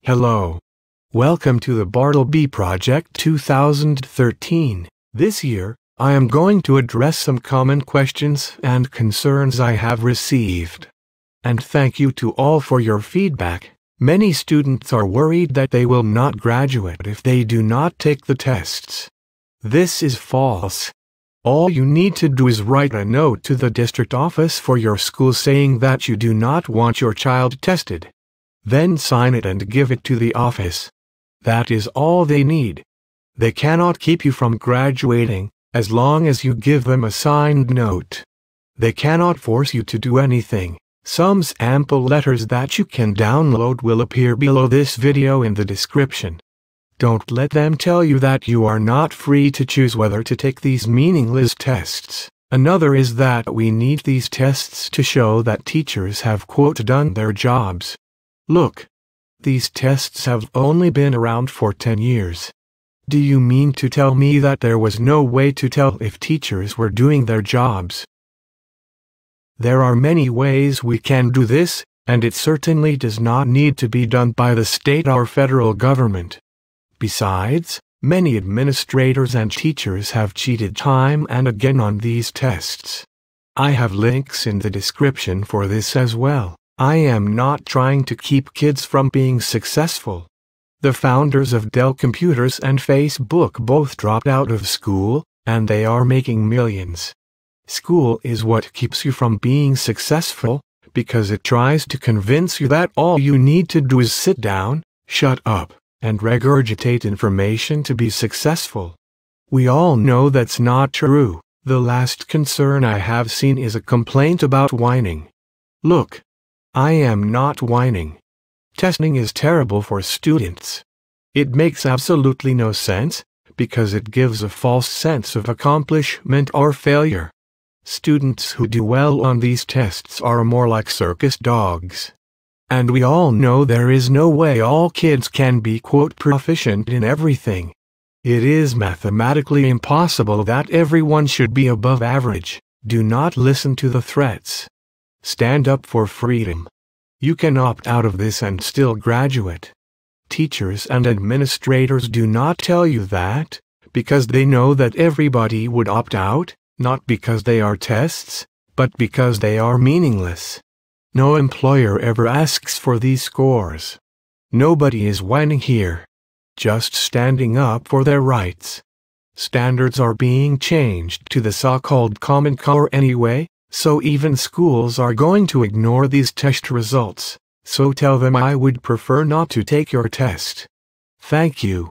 Hello. Welcome to the Bartelby Project 2013. This year, I am going to address some common questions and concerns I have received. And thank you to all for your feedback. Many students are worried that they will not graduate if they do not take the tests. This is false. All you need to do is write a note to the district office for your school saying that you do not want your child tested. Then sign it and give it to the office. That is all they need. They cannot keep you from graduating, as long as you give them a signed note. They cannot force you to do anything. Some sample letters that you can download will appear below this video in the description. Don't let them tell you that you are not free to choose whether to take these meaningless tests. Another is that we need these tests to show that teachers have, quote, done their jobs. Look, these tests have only been around for 10 years. Do you mean to tell me that there was no way to tell if teachers were doing their jobs? There are many ways we can do this, and it certainly does not need to be done by the state or federal government. Besides, many administrators and teachers have cheated time and again on these tests. I have links in the description for this as well. I am not trying to keep kids from being successful. The founders of Dell Computers and Facebook both dropped out of school, and they are making millions. School is what keeps you from being successful, because it tries to convince you that all you need to do is sit down, shut up, and regurgitate information to be successful. We all know that's not true. The last concern I have seen is a complaint about whining. Look, I am not whining. Testing is terrible for students. It makes absolutely no sense, because it gives a false sense of accomplishment or failure. Students who do well on these tests are more like circus dogs. And we all know there is no way all kids can be, quote, proficient in everything. It is mathematically impossible that everyone should be above average. Do not listen to the threats. Stand up for freedom. You can opt out of this and still graduate. Teachers and administrators do not tell you that, because they know that everybody would opt out, not because they are tests, but because they are meaningless. No employer ever asks for these scores. Nobody is whining here. Just standing up for their rights. Standards are being changed to the so-called Common Core anyway, so even schools are going to ignore these test results. So tell them I would prefer not to take your test. Thank you.